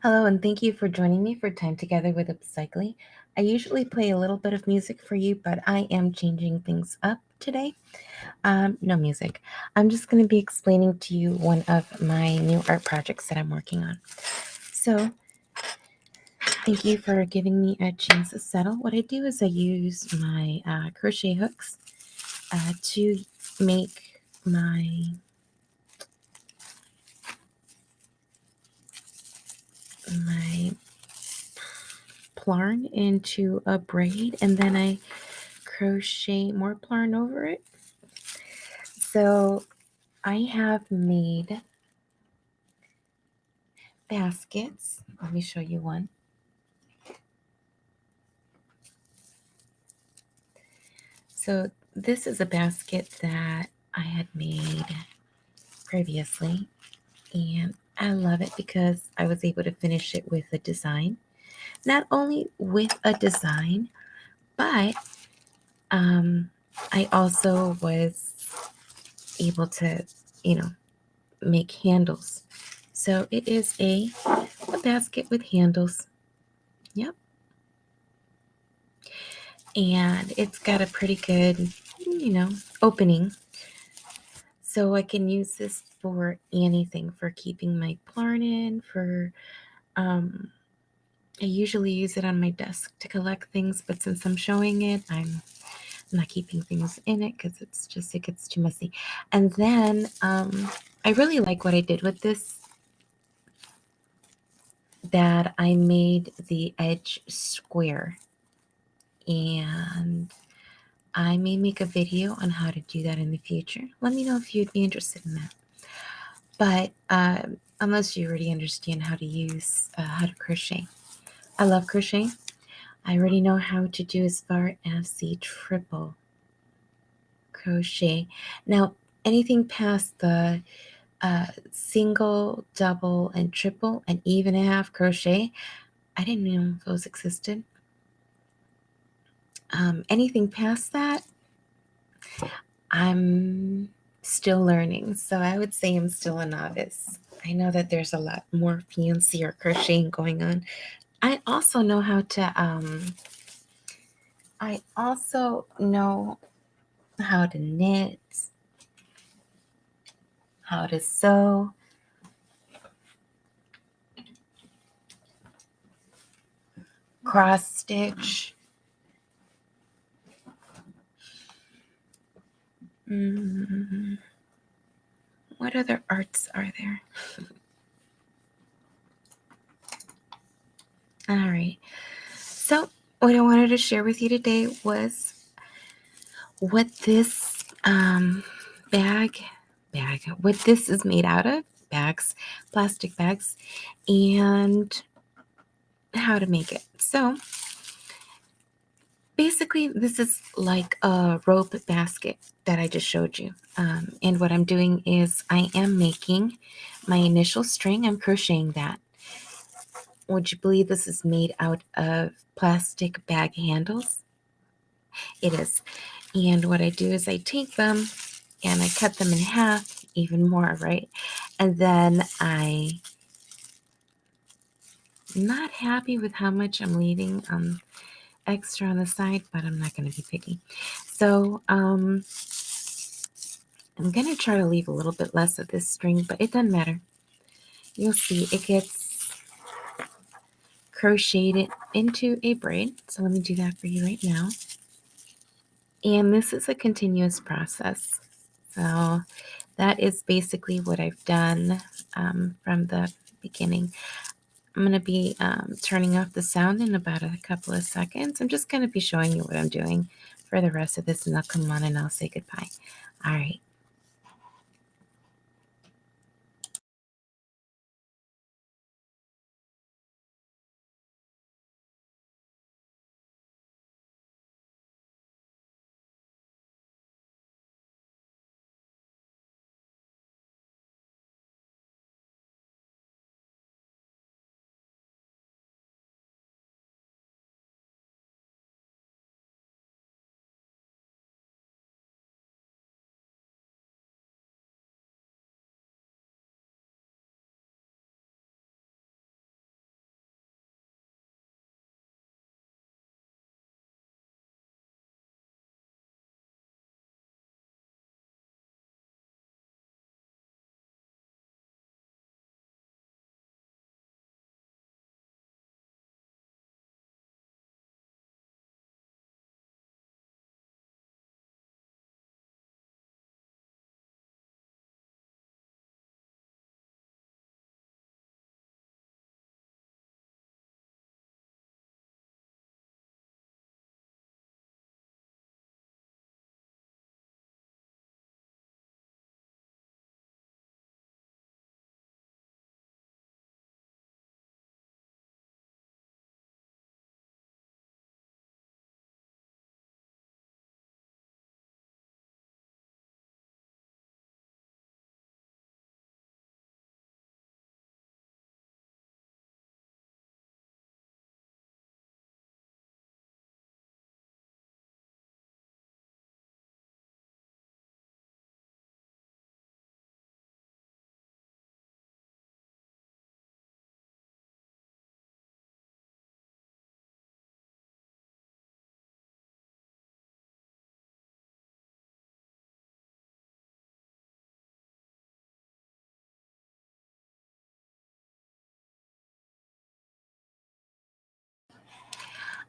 Hello, and thank you for joining me for Time Together with Upcychelly. I usually play a little bit of music for you, but I am changing things up today. No music. I'm just going to be explaining to you one of my new art projects that I'm working on. So, thank you for giving me a chance to settle. What I do is I use my crochet hooks to make my plarn into a braid, and then I crochet more plarn over it. So I have made baskets. Let me show you one. So this is a basket that I had made previously, and I love it because I was able to finish it with a design. Not only with a design, but um, I also was able to, you know, make handles. So it is a basket with handles. Yep. And it's got a pretty good, opening. So I can use this for anything, for keeping my plarn in, um, I usually use it on my desk to collect things, but since I'm showing it, I'm not keeping things in it because it gets too messy. And then I really like what I did with this, that I made the edge square, and I may make a video on how to do that in the future. Let me know if you'd be interested in that. But unless you already understand how to crochet. I love crochet. I already know how to do as far as the triple crochet. Now, anything past the single, double, and triple, and even a half crochet, I didn't know those existed. Anything past that, I'm still learning. So I would say I'm still a novice. I know that there's a lot more fancier crocheting going on. I also know how to knit, how to sew, cross stitch. Mm, what other arts are there? All right. So, what I wanted to share with you today was what this what this is made out of, bags, plastic bags, and how to make it. So, basically, this is like a rope basket that I just showed you. And what I'm doing is I am making my initial string. I'm crocheting that. Would you believe this is made out of plastic bag handles? It is. And what I do is I take them and I cut them in half, even more, right? And then I'm not happy with how much I'm leaving extra on the side, but I'm not going to be picky. So I'm going to try to leave a little bit less of this string, but it doesn't matter. You'll see it gets crocheted into a braid. So let me do that for you right now. And this is a continuous process. So that is basically what I've done from the beginning. I'm going to be turning off the sound in about a couple of seconds. I'm just going to be showing you what I'm doing for the rest of this, and I'll come on and I'll say goodbye. All right.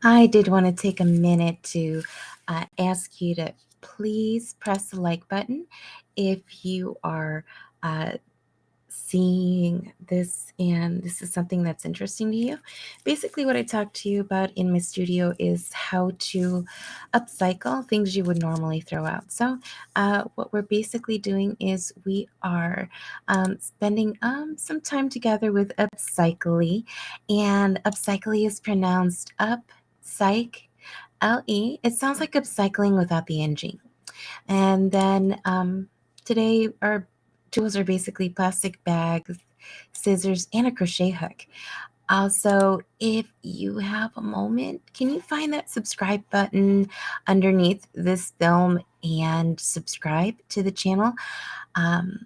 I did want to take a minute to ask you to please press the like button if you are uh, seeing this and this is something that's interesting to you. Basically, what I talk to you about in my studio is how to upcycle things you would normally throw out. So, what we're basically doing is we are spending some time together with Upsychelly, and Upcychelly is pronounced psych. LE. It sounds like upcycling without the NG. And then today our tools are basically plastic bags, scissors, and a crochet hook. Also, if you have a moment, can you find that subscribe button underneath this film and subscribe to the channel? Um,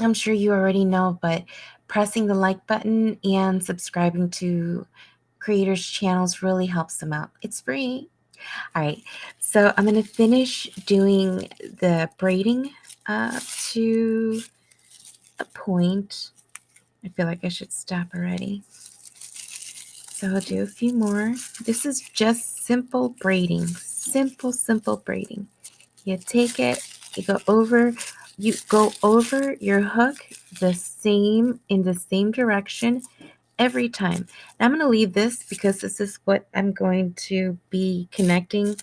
I'm sure you already know, but pressing the like button and subscribing to creators' channels really helps them out. It's free. All right, so I'm going to finish doing the braiding to a point. I feel like I should stop already. So I'll do a few more. This is just simple braiding. Simple braiding. You take it, you go over your hook in the same direction every time. Now I'm going to leave this because this is what I'm going to be connecting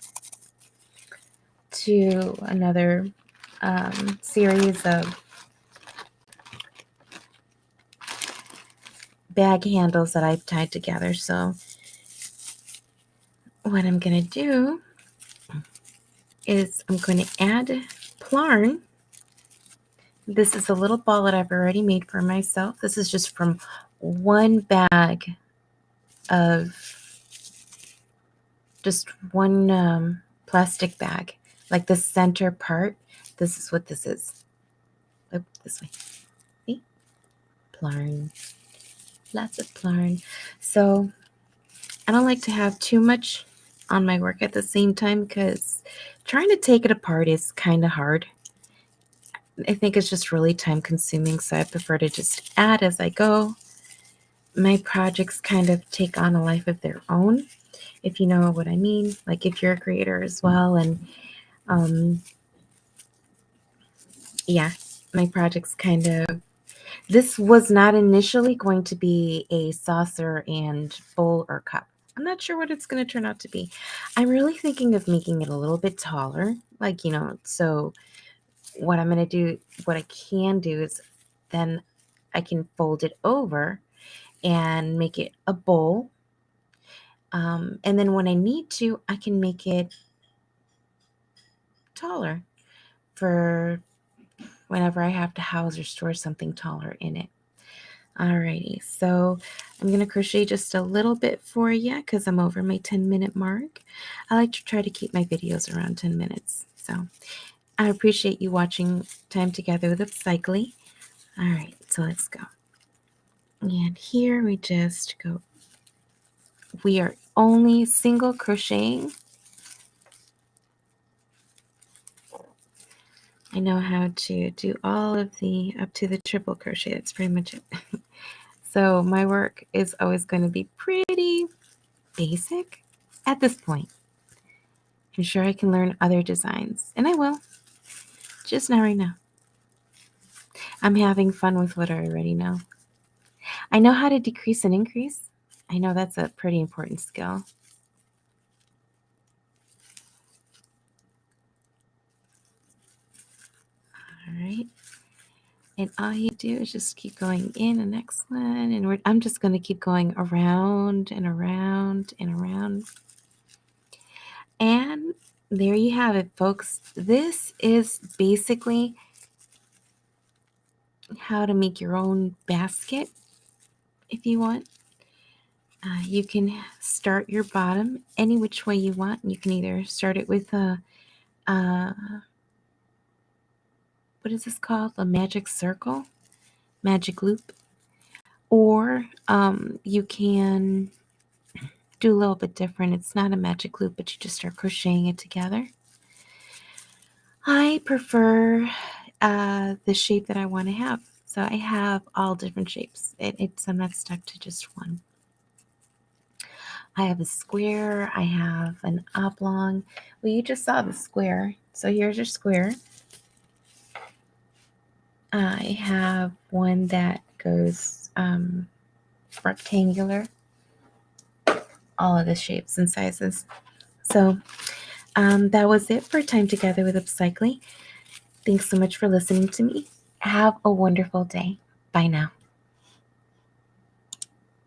to another series of bag handles that I've tied together. So what I'm going to do is I'm going to add plarn. This is a little ball that I've already made for myself. This is just from one bag of just one plastic bag, like the center part. This is what this is. Oh, this way. See? Plarn. Lots of plarn. So I don't like to have too much on my work at the same time because trying to take it apart is kind of hard. I think it's just really time consuming, so I prefer to just add as I go. My projects kind of take on a life of their own, if you know what I mean. Like if you're a creator as well, and yeah, my projects kind of. This was not initially going to be a saucer and bowl or cup. I'm not sure what it's going to turn out to be. I'm really thinking of making it a little bit taller, like, so what I'm going to do, what I can do is then I can fold it over and make it a bowl. And then when I need to, I can make it taller for whenever I have to house or store something taller in it. Alrighty, so I'm going to crochet just a little bit for you because I'm over my 10-minute mark. I like to try to keep my videos around 10 minutes. So I appreciate you watching Time Together with Upcycly. All right, so let's go. And here we just go. We are only single crocheting. I know how to do all of the up to the triple crochet. That's pretty much it. So my work is always going to be pretty basic at this point. I'm sure I can learn other designs, and I will, just not right now. I'm having fun with what I already know. I know how to decrease and increase. I know that's a pretty important skill. All right. And all you do is just keep going in the next one. And I'm just going to keep going around and around and around. And there you have it, folks. This is basically how to make your own basket if you want. You can start your bottom any which way you want. You can either start it with what is this called? A magic circle, magic loop, or you can do a little bit different. It's not a magic loop, but you just start crocheting it together. I prefer the shape that I want to have. So I have all different shapes. I'm not stuck to just one. I have a square, I have an oblong. Well, you just saw the square. So here's your square. I have one that goes rectangular, all of the shapes and sizes. So that was it for Time Together with Upcycling. Thanks so much for listening to me. Have a wonderful day. Bye now.